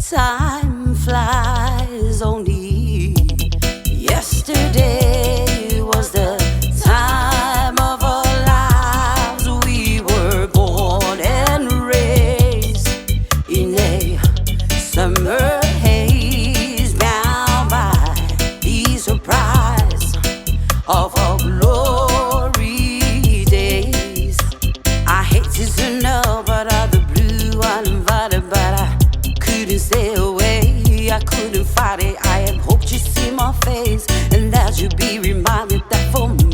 Time flies, only yesterday was the time of our lives. We were born and raised in a summer haze, bound by the surprise of our glory days. I hate to know, but all the blue uninvited, but I couldn't stay away, I couldn't fight it. I had hoped you'd see my face, and that you'd be reminded that for me